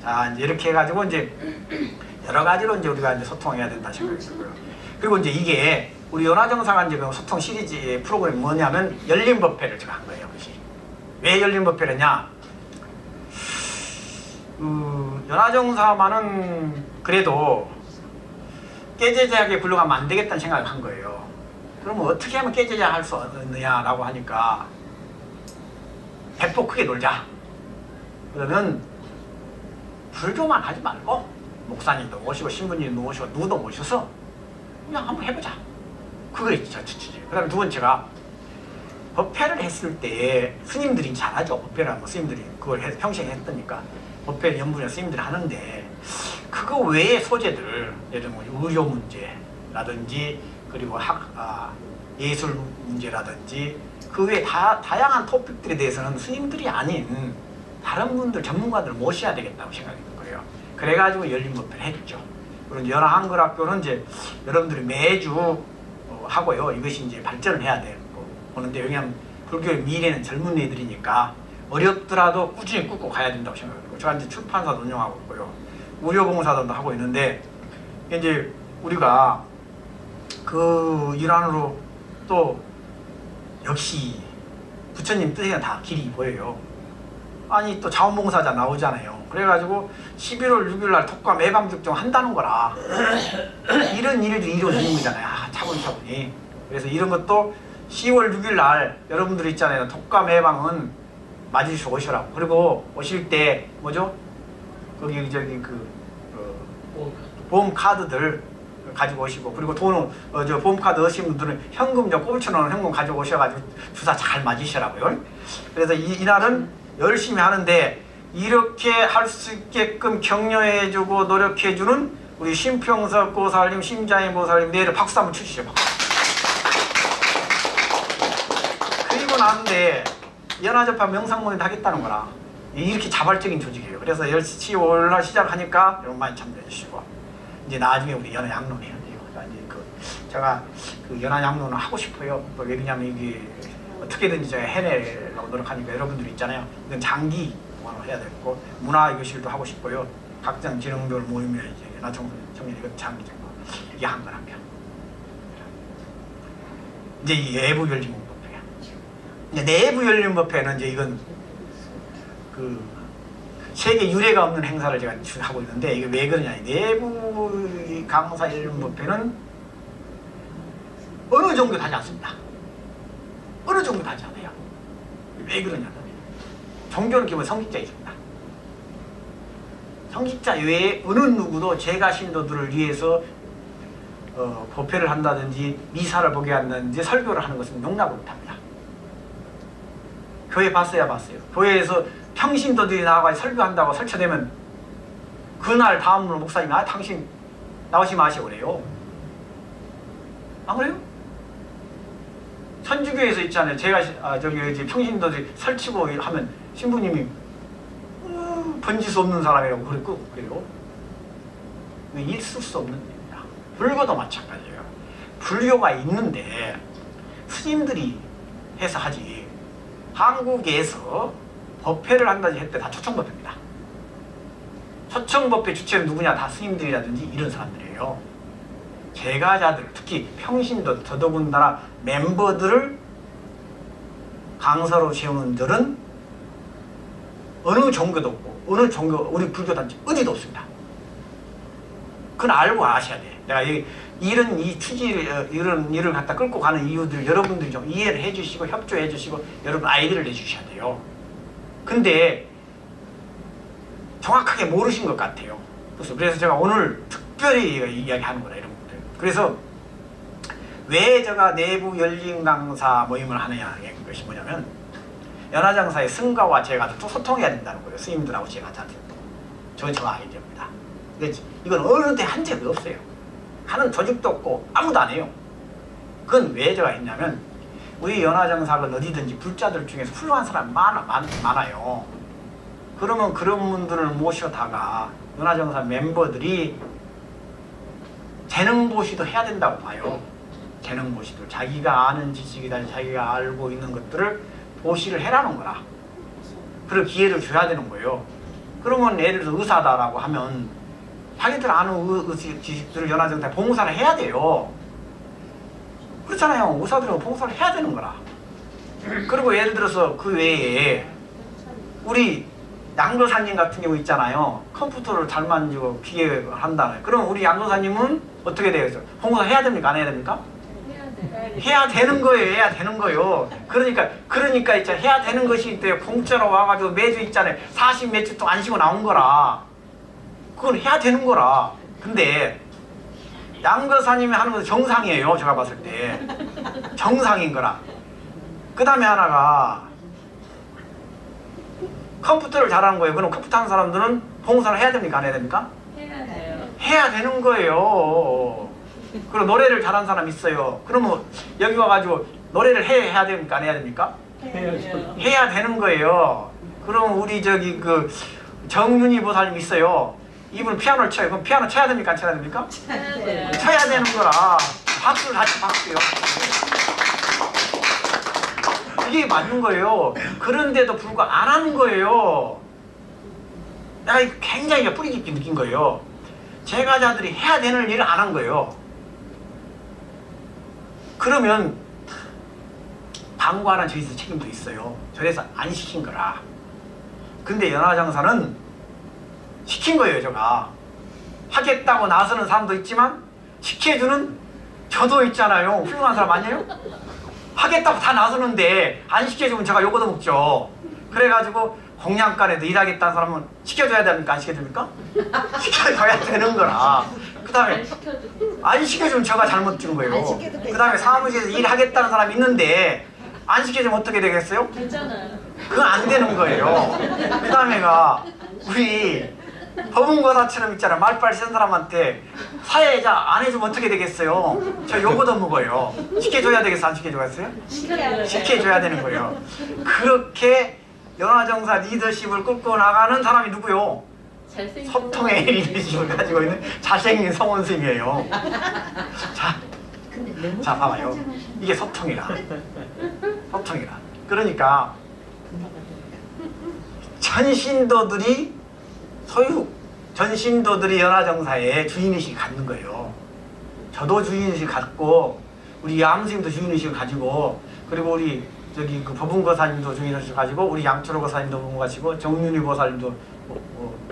자, 이제 이렇게 해가지고 이제 여러 가지로 이제 우리가 이제 소통해야 된다 생각이 들고요. 그리고 이제 이게 우리 연화정사가 이제 그 소통 시리즈의 프로그램이 뭐냐면 열린 법회를 제가 한 거예요. 그것이. 왜 열린 법회를 했냐? 연화정사만은 그래도 깨제제하게 굴러가면 안 되겠다는 생각을 한 거예요. 그러면 어떻게 하면 깨제제 할 수 있느냐라고 하니까 백보 크게 놀자. 그러면 불교만 하지 말고 목사님도 모시고 신부님도 모시고 누구도 모셔서 그냥 한번 해보자. 그거였죠. 그 다음에 두 번째가 법회를 했을 때 스님들이 잘하죠. 법회를 하면 스님들이 그걸 평생 했으니까 법회를 연분에 스님들이 하는데 그거 외의 소재들 예를 들면 의료 문제라든지 그리고 예술 문제라든지 그 외에 다양한 토픽들에 대해서는 스님들이 아닌 다른 분들 전문가들을 모셔야 되겠다고 생각이 든 거예요. 그래가지고 열린 법회를 했죠. 그리고 연화한글학교는 이제 여러분들이 매주 하고요. 이것이 이제 발전을 해야 되고 보는데 왜냐하면 불교의 미래는 젊은 애들이니까 어렵더라도 꾸준히 꾸고 가야 된다고 생각하고 제가 이제 출판사도 운영하고 있고요. 무료봉사도 하고 있는데 이제 우리가 그 일환으로 또 역시 부처님 뜻에는 다 길이 보여요. 아니 또 자원봉사자 나오잖아요. 그래가지고 11월 6일 날 독감 예방접종 한다는 거라 이런 일들이 이루어지는 거잖아요. 차분차분히. 그래서 이런 것도 10월 6일 날 여러분들 있잖아요. 독감 예방은 맞으시고 오시라고. 그리고 오실 때 뭐죠? 거기 저기 보험 카드들 가지고 오시고 그리고 돈은 저 보험 카드 얻으신 분들은 현금 좀 꼼쳐놓은 현금 가지고 오셔가지고 주사 잘 맞으시라고요. 그래서 이날은 열심히 하는데 이렇게 할 수 있게끔 격려해주고 노력해주는 우리 심평석 보살님, 심자인 보살님 내일 박수 한번 주시죠. 그리고 나는데 연화접합 명상모임 하겠다는 거라 이렇게 자발적인 조직이에요. 그래서 10시 5일날 시작하니까 여러분 많이 참여해 주시고 이제 나중에 우리 연화양론 해야 돼요. 그러니까 이제 제가 그 연화양론을 하고 싶어요. 왜냐면 이게 어떻게든지 제가 해내려고 노력하니까 여러분들 있잖아요. 이건 장기 동안으로 해야 되고 문화교실도 하고 싶고요. 각종 지능별 모임에 이제 연화청년 이건 장기적으로 이게 한 거라면 이제 이 외부 열린 법회야. 이제 내부 열린 법회는 이제 이건 그 세계 유례가 없는 행사를 제가 하고 있는데 이게 왜 그러냐? 내부 강사 열린 법회는 어느 정도 하지 않습니다. 어느 정도 하지 않아요. 왜 그러냐면 종교는 기본 성직자이십니다. 성직자 외에 어느 누구도 제가 신도들을 위해서 법회를 한다든지 미사를 보게 한다든지 설교를 하는 것은 용납을 못합니다. 교회 봤어요? 교회에서 평신도들이 나와서 설교한다고 설쳐되면 그날 다음날 목사님이 당신 나오지 마시오 그래요. 안 그래요? 천주교에서 있잖아요. 제가 저기 이제 평신도들이 설치고 하면 신부님이 번질 수 없는 사람이라고 그래요. 있을 수 없는 일입니다. 불교도 마찬가지예요. 불교가 있는데 스님들이 해서 하지. 한국에서 법회를 한다지 했대 다 초청법회입니다. 초청법회 주체는 누구냐? 다 스님들이라든지 이런 사람들이에요. 제가자들, 특히 평신도 더더군다나 멤버들을 강사로 세우는 들은 어느 종교도 없고 어느 종교 우리 불교단체 어디도 없습니다. 그건 알고 아셔야 돼. 내가 이런 이 취지를 이런 일을 갖다 끌고 가는 이유들 여러분들이 좀 이해를 해주시고 협조해 주시고 여러분 아이디어를 내주셔야 돼요. 근데 정확하게 모르신 것 같아요. 그래서 제가 오늘 특별히 이야기하는 거다 이런 것들. 그래서 왜 제가 내부 열린 강사 모임을 하느냐는 것이 뭐냐면 연화장사의 승가와 제가 또 소통해야 된다는 거예요. 스님들하고 제가 다 저는 저 아이디어입니다. 근데 이건 어느 때 한 적이 없어요. 하는 조직도 없고 아무도 안 해요. 그건 왜 제가 했냐면 우리 연화장사는 어디든지 불자들 중에서 훌륭한 사람이 많아요. 그러면 그런 분들을 모셔다가 연화장사 멤버들이 재능보시도 해야 된다고 봐요. 재능보시도 자기가 아는 지식이다 자기가 알고 있는 것들을 보시를 해라는 거라. 그럴 기회를 줘야 되는 거예요. 그러면 예를 들어 의사다라고 하면 자기들 아는 지식들을 연화장사에 봉사를 해야 돼요. 그렇잖아요. 의사들은 봉사를 해야 되는 거라. 그리고 예를 들어서 그 외에 우리 양도사님 같은 경우 있잖아요. 컴퓨터를 잘 만지고 기계를 한다는. 그럼 우리 양도사님은 어떻게 되겠어요? 봉사 해야 됩니까? 안 해야 됩니까? 해야 되는 거예요. 해야 되는 거예요. 그러니까 이제 해야 되는 것이 있대요. 공짜로 와가지고 매주 있잖아요. 40 몇 주 동안 안 쉬고 나온 거라. 그건 해야 되는 거라. 근데 양도사님이 하는 것은 정상이에요. 제가 봤을 때 정상인 거라. 그 다음에 하나가 컴퓨터를 잘하는 거예요. 그럼 컴퓨터 하는 사람들은 봉사를 해야 됩니까? 안 해야 됩니까? 해야 돼요. 해야 되는 거예요. 그리고 노래를 잘하는 사람 있어요. 그러면 여기 와가지고 노래를 해야 됩니까? 안 해야 됩니까? 해야죠. 해야 되는 거예요. 그럼 우리 저기 그 정윤희 보살님 있어요. 이분 피아노를 쳐요. 그럼 피아노 쳐야 됩니까? 안 쳐야 됩니까? 해야 돼요. 쳐야 되는 거라. 박수를 다시 박수요. 이게 맞는 거예요. 그런데도 불구하고 안 하는 거예요. 내가 굉장히 뿌리 깊게 느낀 거예요. 제가자들이 해야 되는 일을 안 한 거예요. 그러면 방관한 저희들 책임도 있어요. 저래서 안 시킨 거라. 근데 연화장사는 시킨 거예요. 제가 하겠다고 나서는 사람도 있지만 시켜주는 저도 있잖아요. 훌륭한 사람 아니에요? 하겠다고 다 나서는데 안 시켜주면 제가 욕도 먹죠. 그래가지고 공양간에도 일하겠다는 사람은 시켜줘야 됩니까? 안 시켜줍니까? 시켜줘야 되는 거라. 그 다음에 안 시켜주면 제가 잘못 주는 거예요. 그 다음에 사무실에서 일하겠다는 사람이 있는데 안 시켜주면 어떻게 되겠어요? 괜찮아요. 그건 안 되는 거예요. 그 다음에가 우리 법문고사처럼 있잖아요. 말빨 쓴 사람한테 사회자 안 해주면 어떻게 되겠어요? 저 요거도 먹어요. 시켜줘야 되겠어? 안 시켜줘야겠어요? 시켜줘야 되는 거예요. 그렇게 연화정사 리더십을 끌고 나가는 사람이 누구요? 잘생긴 소통의 리더십을 가지고 있는 잘생긴 성원스님이에요. 자, 봐봐요. 이게 소통이라. 소통이라. 그러니까 전신도들이 연화정사에 주인의식을 갖는 거예요. 저도 주인의식을 갖고 우리 양스님도 주인의식을 가지고 그리고 우리 저기 그 법문고사님도 주인의식을 가지고 우리 양초로 고사님도 법문 가지고 정윤희 보살님도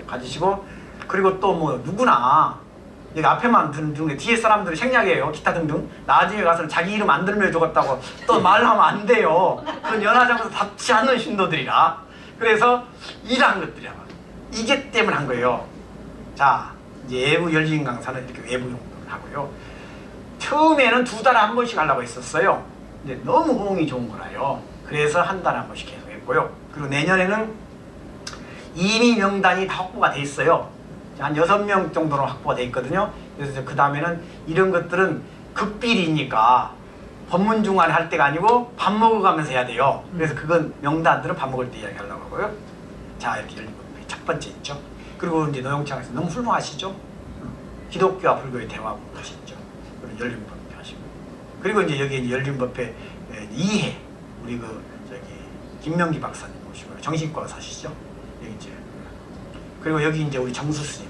가지시고 그리고 또 뭐 누구나 여기 앞에만 듣는 게 뒤에 사람들이 생략이에요. 기타 등등. 나중에 가서는 자기 이름 안 들으면 죽었다고 또 말하면 안 돼요. 그건 연화정사 답지 않는 신도들이라. 그래서 일한 것들이야. 이게 때문에 한 거예요. 자, 이제 외부 열린 강사는 이렇게 외부 용도를 하고요. 처음에는 2달에 한 번씩 하려고 했었어요. 근데 너무 호응이 좋은 거라요. 그래서 한 달에 한 번씩 계속 했고요. 그리고 내년에는 이미 명단이 다 확보가 돼 있어요. 한 6명 정도로 확보가 돼 있거든요. 그래서 그 다음에는 이런 것들은 극비리니까 법문 중간에 할 때가 아니고 밥 먹어가면서 해야 돼요. 그래서 그건 명단들은 밥 먹을 때 이야기하려고 하고요. 자, 이렇게 열린 법회 첫 번째 있죠. 그리고 이제 노영창에서 너무 훌륭하시죠. 기독교와 불교의 대화 하셨죠. 그리고 열린 법회 하시고. 그리고 이제 여기 이제 열린 법회 2회 우리 그 저기 김명기 박사님 오시고요. 정신과 의사시죠. 여기 이제 그리고 여기 이제 우리 정수 스님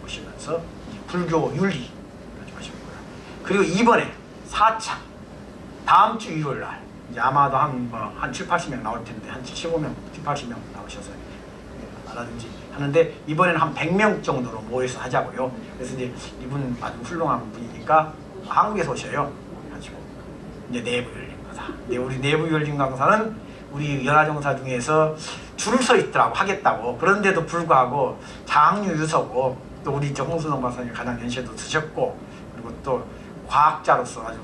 오시면서 불교 윤리 하시고요. 그리고 이번에 4차 다음 주 일요일 날 이제 아마도 한 7, 80명 나올 텐데 한 75명, 7, 80명 나오셔서 라든지 하는데 이번에는 한 100명 정도로 모여서 하자고요. 그래서 이제 이분 아주 훌륭한 분이니까 한국에서 오셔요. 가지고 이제 내부 열린 강사. 우리 내부 열린 강사는 우리 연화정사 중에서 줄을 서 있더라고 하겠다고. 그런데도 불구하고 장류 유서고 또 우리 홍순성 박사님 가장 연세도 드셨고 그리고 또 과학자로서 아주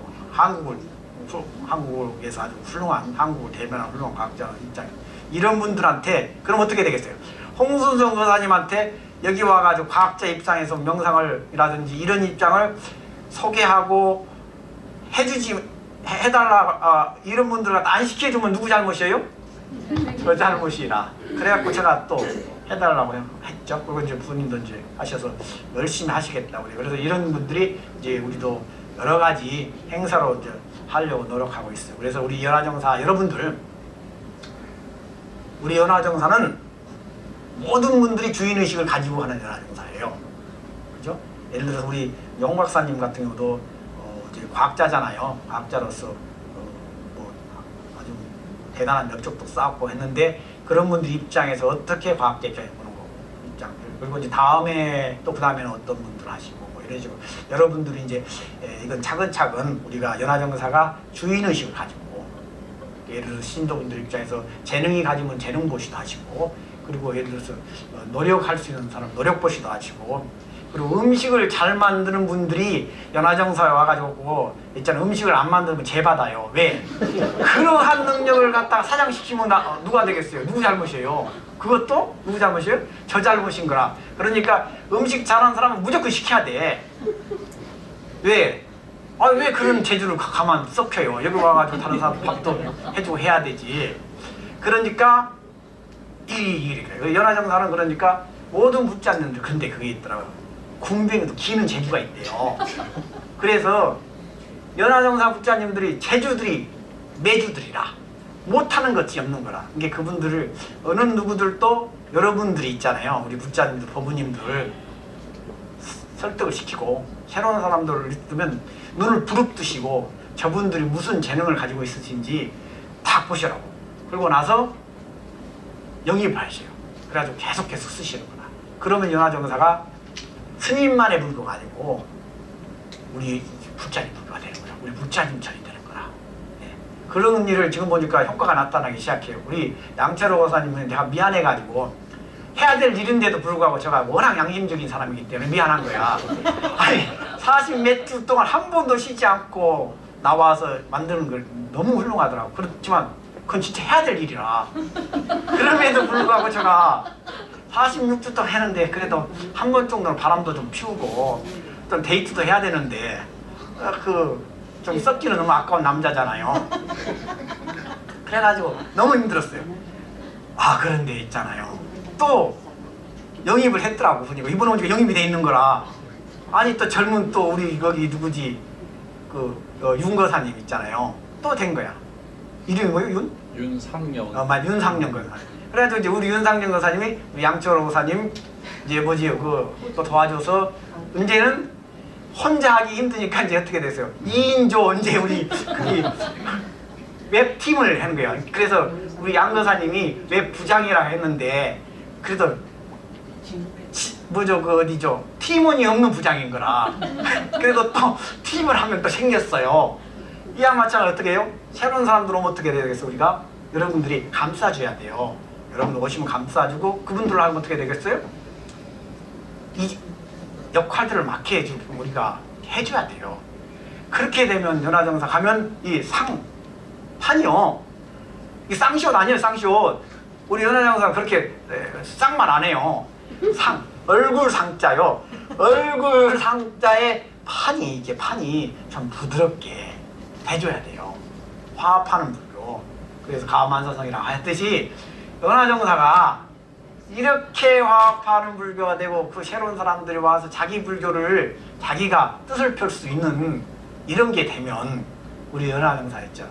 한국에서 아주 훌륭한 한국을 대변한 훌륭한 과학자 입장 이런 분들한테 그럼 어떻게 되겠어요? 홍순성 교사님한테 여기 와가지고 과학자 입장에서 명상을이라든지 이런 입장을 소개하고 해달라 이런 분들 안 시켜주면 누구 잘못이에요? 그 잘못이라 그래갖고 제가 또 해달라고 했죠. 그리고 이제 부모님도 이제 하셔서 열심히 하시겠다고 그래서 이런 분들이 이제 우리도 여러 가지 행사로 이제 하려고 노력하고 있어요. 그래서 우리 연화정사 여러분들 우리 연화정사는 모든 분들이 주인의식을 가지고 하는 연화정사예요. 그죠? 예를 들어서 우리 영 박사님 같은 경우도 이제 과학자잖아요. 과학자로서 뭐 아주 대단한 역적도 쌓았고 했는데 그런 분들 입장에서 어떻게 과학자 입장에 보는 거고 입장들 그리고 이제 다음에 또 그 다음에는 어떤 분들 하시고 뭐 이런 식으로 여러분들이 이제 이건 차근차근 우리가 연화정사가 주인의식을 가지고 예를 들어서 신도분들 입장에서 재능이 가지면 재능보시도 하시고 그리고 예를 들어서 노력할 수 있는 사람 노력보시도 하시고 그리고 음식을 잘 만드는 분들이 연화정사에 와가지고 있잖아요. 음식을 안 만들면 죄받아요. 왜? 그러한 능력을 갖다가 사장시키면 누가 되겠어요? 누구 잘못이에요? 그것도 누구 잘못이에요? 저 잘못인 거라. 그러니까 음식 잘하는 사람은 무조건 시켜야 돼. 왜? 왜 그런 재주를 가만 썩혀요? 여기 와가지고 다른 사람 밥도 해주고 해야 되지. 그러니까 이렇게 연화정사는 그러니까 모든 붙잡는들 근데 그게 있더라고요. 군뱅이도 기는 재주가 있대요. 그래서 연화정사 부자님들이 재주들이 매주들이라 못하는 것이 없는 거라. 이게 그분들을 어느 누구들도 여러분들이 있잖아요. 우리 부자님들, 법부님들 설득을 시키고 새로운 사람들을 있으면 눈을 부릅뜨시고 저분들이 무슨 재능을 가지고 있으신지 다 보시라고. 그리고 나서 영입을 하셔요. 그래가지고 계속 쓰시는 거라. 그러면 연화정사가 스님만의 불교가 아니고 우리 부처님 불교가 되는 거야. 우리 부처님처럼 되는 거라. 네. 그런 일을 지금 보니까 효과가 나타나기 시작해요. 우리 양철호 고사님은 내가 미안해가지고 해야 될 일인데도 불구하고 제가 워낙 양심적인 사람이기 때문에 미안한 거야. 아니 40 몇 주 동안 한 번도 쉬지 않고 나와서 만드는 걸 너무 훌륭하더라고. 그렇지만 그건 진짜 해야 될 일이라. 그럼에도 불구하고 제가 46주 동안 했는데 그래도 한 번 정도는 바람도 좀 피우고 또 데이트도 해야 되는데 좀 썩기는 너무 아까운 남자잖아요. 그래가지고 너무 힘들었어요. 그런데 있잖아요. 또 영입을 했더라고. 보니까 이번 오니까 영입이 돼 있는 거라. 아니 또 젊은 또 우리 거기 누구지 윤거사님 있잖아요. 또 된 거야. 이름이 뭐예요? 윤상영. 윤상영 거사님. 그래서 이제 우리 윤상영 거사님이 우리 양철호 거사님 이제 뭐지 또 도와줘서 이제는 혼자 하기 힘드니까 이제 어떻게 됐어요? 2인조 이제 우리 웹팀을 하는 거예요. 그래서 우리 양 거사님이 웹 부장이라 했는데 그래도 어디죠? 팀원이 없는 부장인 거라. 그래도 또 팀을 하면 또 생겼어요. 이와 마찬가지로 어떻게 해요? 새로운 사람들 오면 어떻게 되겠어요? 우리가 여러분들이 감싸줘야 돼요. 여러분들 오시면 감싸주고 그분들로 하면 어떻게 되겠어요? 이 역할들을 맡게 해주고 우리가 해줘야 돼요. 그렇게 되면 연화정사 가면 이 판이요. 이 쌍시옷 아니에요. 쌍시옷. 우리 연화정사 그렇게 쌍만 안 해요. 얼굴 상자요. 얼굴 상자에 판이 이게 판이 좀 부드럽게 해줘야 돼요. 화합하는 불교. 그래서 가만사성이라고 했듯이 연화정사가 이렇게 화합하는 불교가 되고 그 새로운 사람들이 와서 자기 불교를 자기가 뜻을 펼 수 있는 이런 게 되면 우리 연화정사였죠.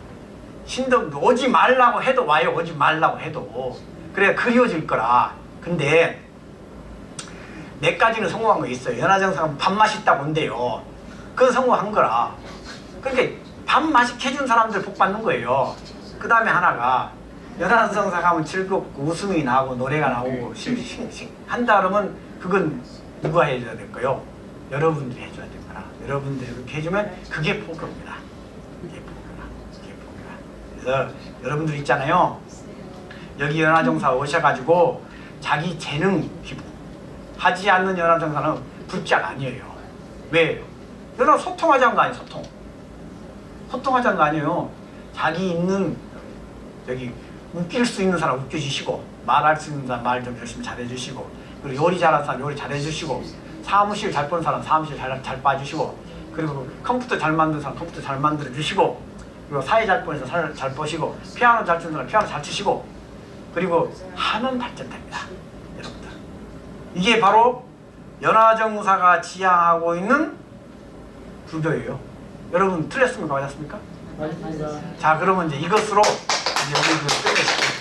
신도 오지 말라고 해도 와요. 오지 말라고 해도 그래 그리워질 거라. 근데 몇 가지는 성공한 거 있어요. 연화정사가 밥맛 있다고 온대요. 그건 성공한 거라. 그러니까 밥맛있게 해준 사람들 복 받는 거예요. 그 다음에 하나가 연화정사 가면 즐겁고 웃음이 나고 노래가 나오고 싱싱싱 한다 그러면 그건 누가 해줘야 될까요? 여러분들이 해줘야 될 거라. 여러분들이 그렇게 해주면 그게 포교입니다. 그게 포교라. 그게 포교라. 그래서 여러분들 있잖아요. 여기 연화정사 오셔가지고 자기 재능 기부 하지 않는 연화정사는 불자가 아니에요. 왜? 연화 소통하자는 거 아니에요. 소통하자는 거 아니에요. 자기 있는 여기 웃길 수 있는 사람 웃겨주시고 말할 수 있는 사람 말 좀 열심히 잘해주시고 그리고 요리 잘하는 사람 요리 잘해주시고 사무실 잘 보는 사람 사무실 잘 봐주시고 그리고 컴퓨터 잘 만드는 사람 컴퓨터 잘 만들어주시고 그리고 사회 잘 보는 사람 잘 보시고 피아노 잘 치는 사람 피아노 잘 치시고 그리고 하면 발전됩니다. 여러분들 이게 바로 연화정사가 지향하고 있는 불교예요. 여러분 틀렸습니까? 맞았습니까? 맞습니다. 자 그러면 이제 이것으로 이제 우리 그